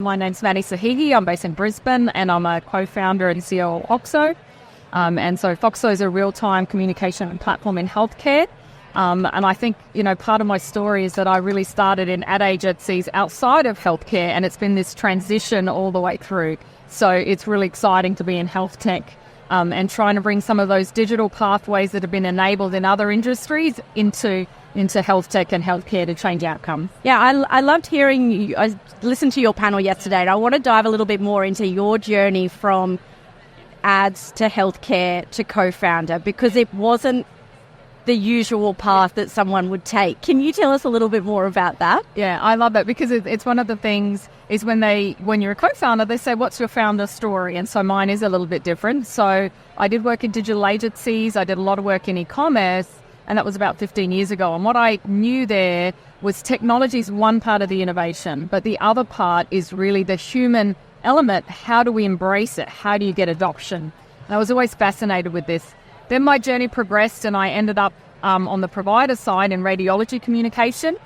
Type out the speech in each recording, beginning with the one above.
My name's Mani Sahihi. I'm based in Brisbane and I'm a co-founder and COO of Foxo. And so Foxo is a real-time communication platform in healthcare. And I think, part of my story is that I really started in ad agencies outside of healthcare, and it's been this transition all the way through. So it's really exciting to be in HealthTech and trying to bring some of those digital pathways that have been enabled in other industries into HealthTech and healthcare to change outcomes. Yeah, I loved hearing you. I listened to your panel yesterday, and I want to dive a little bit more into your journey from ads to healthcare to co-founder, because it wasn't the usual path that someone would take. Can you tell us a little bit more about that? Yeah, I love that because it's one of the things is when you're a co-founder, they say, what's your founder story? And so mine is a little bit different. So I did work in digital agencies. I did a lot of work in eCommerce. And that was about 15 years ago. And what I knew there was technology is one part of the innovation, but the other part is really the human element. How do we embrace it? How do you get adoption? And I was always fascinated with this. Then my journey progressed and I ended up on the provider side in radiology communication.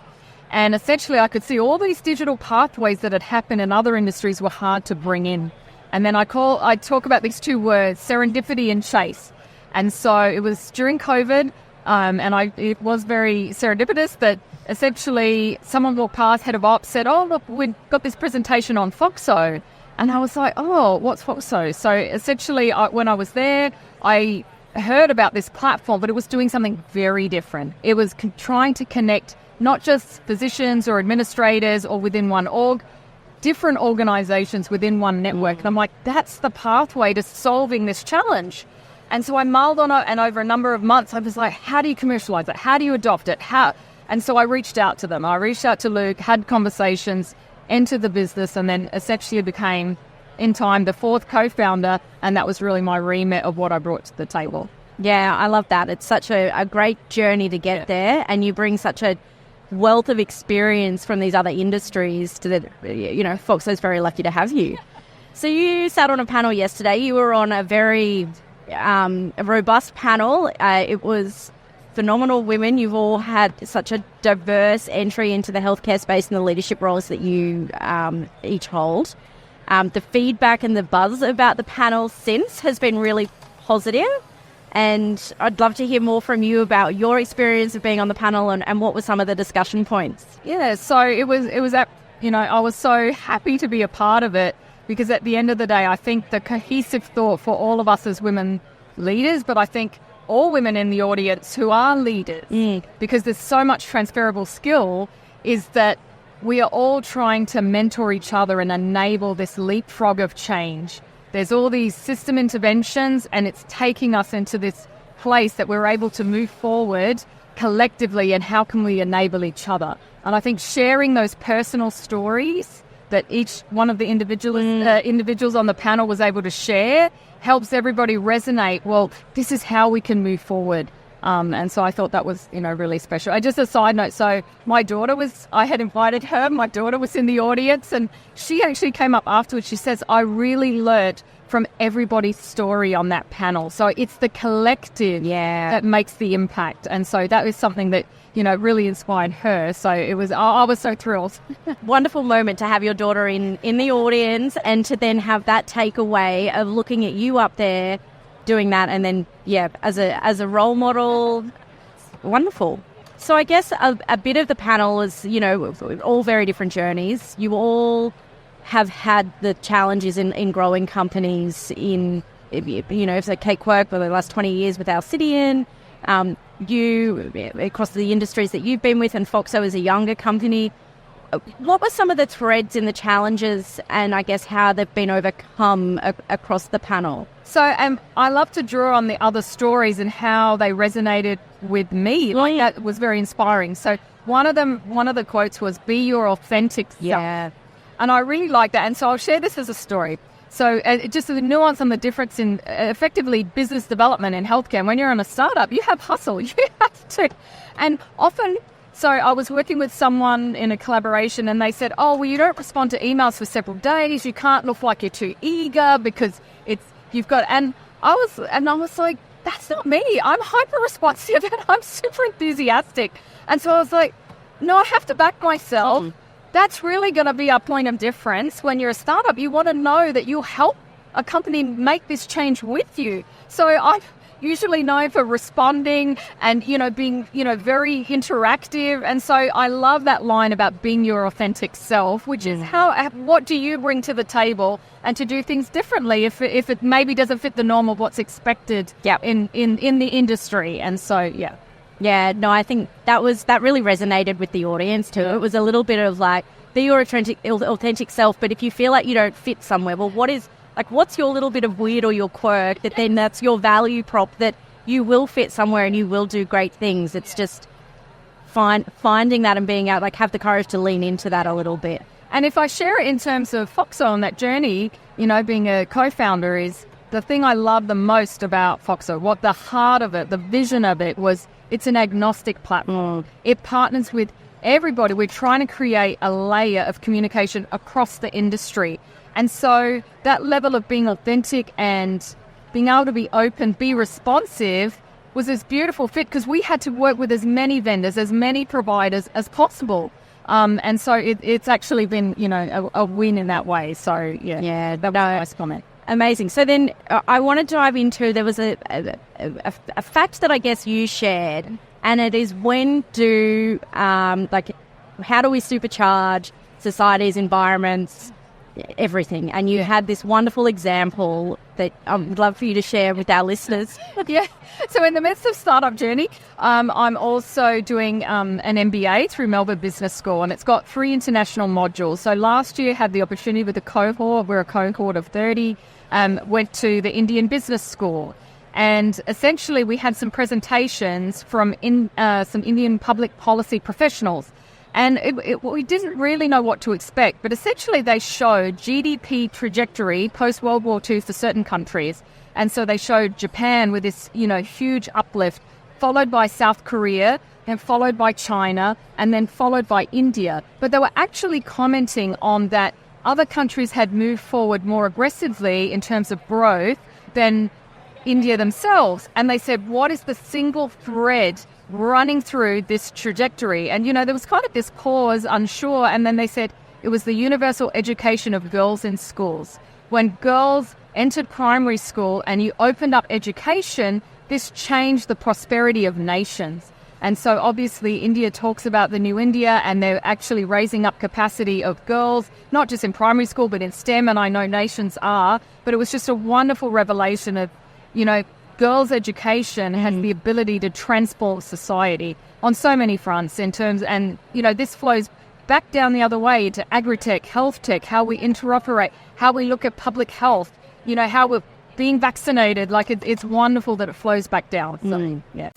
And essentially I could see all these digital pathways that had happened in other industries were hard to bring in. And then I talk about these two words, serendipity and chase. And so it was during COVID. It was very serendipitous that essentially someone walked past, head of ops, said, oh, look, we've got this presentation on Foxo. And I was like, oh, what's Foxo? So essentially when I was there, I heard about this platform, but it was doing something very different. It was trying to connect not just physicians or administrators or within one org, different organizations within one network. And I'm like, that's the pathway to solving this challenge. And so I mulled on it, and over a number of months, I was like, how do you commercialize it? How do you adopt it? And so I reached out to them. I reached out to Luke, had conversations, entered the business, and then essentially became, in time, the fourth co-founder. And that was really my remit of what I brought to the table. Yeah, I love that. It's such a great journey to get there. And you bring such a wealth of experience from these other industries to that, Foxo's very lucky to have you. So you sat on a panel yesterday. You were on a very a robust panel. It was phenomenal women. You've all had such a diverse entry into the healthcare space and the leadership roles that you each hold. The feedback and the buzz about the panel since has been really positive, and I'd love to hear more from you about your experience of being on the panel and what were some of the discussion points. Yeah, so it was I was so happy to be a part of it. Because at the end of the day, I think the cohesive thought for all of us as women leaders, but I think all women in the audience who are leaders, because there's so much transferable skill, is that we are all trying to mentor each other and enable this leapfrog of change. There's all these system interventions, and it's taking us into this place that we're able to move forward collectively, and how can we enable each other? And I think sharing those personal stories that each one of the individuals on the panel was able to share helps everybody resonate. Well, this is how we can move forward. And so I thought that was, really special. Just a side note. So I had invited her. My daughter was in the audience, and she actually came up afterwards. She says, I really learnt from everybody's story on that panel. So it's the collective that makes the impact. And so that was something that, really inspired her. So I was so thrilled. Wonderful moment to have your daughter in the audience, and to then have that takeaway of looking at you up there doing that, and then, as a role model. Wonderful. So I guess a bit of the panel is, all very different journeys. You all have had the challenges in growing companies in, so Kate worked for the last 20 years with Alcidian. You, across the industries that you've been with, and Foxo is a younger company. What were some of the threads in the challenges, and I guess how they've been overcome across the panel? So I love to draw on the other stories and how they resonated with me. That was very inspiring. So one of the quotes was, be your authentic self. Yeah. And I really like that. And so I'll share this as a story. So just the nuance on the difference in effectively business development in healthcare. And when you're on a startup, you have hustle. You have to. And often, so I was working with someone in a collaboration, and they said, oh, well, you don't respond to emails for several days. You can't look like you're too eager because and I was like, that's not me. I'm hyper responsive and I'm super enthusiastic. And so I was like, no, I have to back myself. that's really going to be our point of difference. When you're a startup, you want to know that you'll help a company make this change with you. So I usually known for responding and, being, very interactive. And so I love that line about being your authentic self, which is what do you bring to the table, and to do things differently if it maybe doesn't fit the norm of what's expected in the industry. And so, yeah. Yeah, no, I think that really resonated with the audience too. It was a little bit of like, be your authentic self, but if you feel like you don't fit somewhere, well, what's your little bit of weird or your quirk that then that's your value prop that you will fit somewhere and you will do great things. It's just finding that and being out, have the courage to lean into that a little bit. And if I share it in terms of Foxo on that journey, being a co-founder, is the thing I love the most about Foxo, what the heart of it, the vision of it was, it's an agnostic platform. It partners with everybody. We're trying to create a layer of communication across the industry. And so that level of being authentic and being able to be open, be responsive was this beautiful fit, because we had to work with as many vendors, as many providers as possible. And so it's actually been, a win in that way. So, that was a nice comment. Amazing. So then I want to dive into, there was a fact that I guess you shared, and it is how do we supercharge societies, environments, everything? And you had this wonderful example that I would love for you to share with our listeners. Yeah. So in the midst of Startup Journey, I'm also doing an MBA through Melbourne Business School, and it's got 3 international modules. So last year had the opportunity with a cohort, we're a cohort of 30, went to the Indian Business School. And essentially we had some presentations from some Indian public policy professionals. And we didn't really know what to expect, but essentially they showed GDP trajectory post-World War II for certain countries. And so they showed Japan with this, huge uplift, followed by South Korea, and followed by China, and then followed by India. But they were actually commenting on that other countries had moved forward more aggressively in terms of growth than India themselves. And they said, what is the single thread running through this trajectory? And, there was kind of this pause, unsure. And then they said it was the universal education of girls in schools. When girls entered primary school and you opened up education, this changed the prosperity of nations. And so obviously India talks about the new India, and they're actually raising up capacity of girls, not just in primary school, but in STEM. And I know nations are, but it was just a wonderful revelation of, girls' education has the ability to transform society on so many fronts in terms, and, this flows back down the other way to agri-tech, health tech, how we interoperate, how we look at public health, how we're being vaccinated. It's wonderful that it flows back down. So, yeah.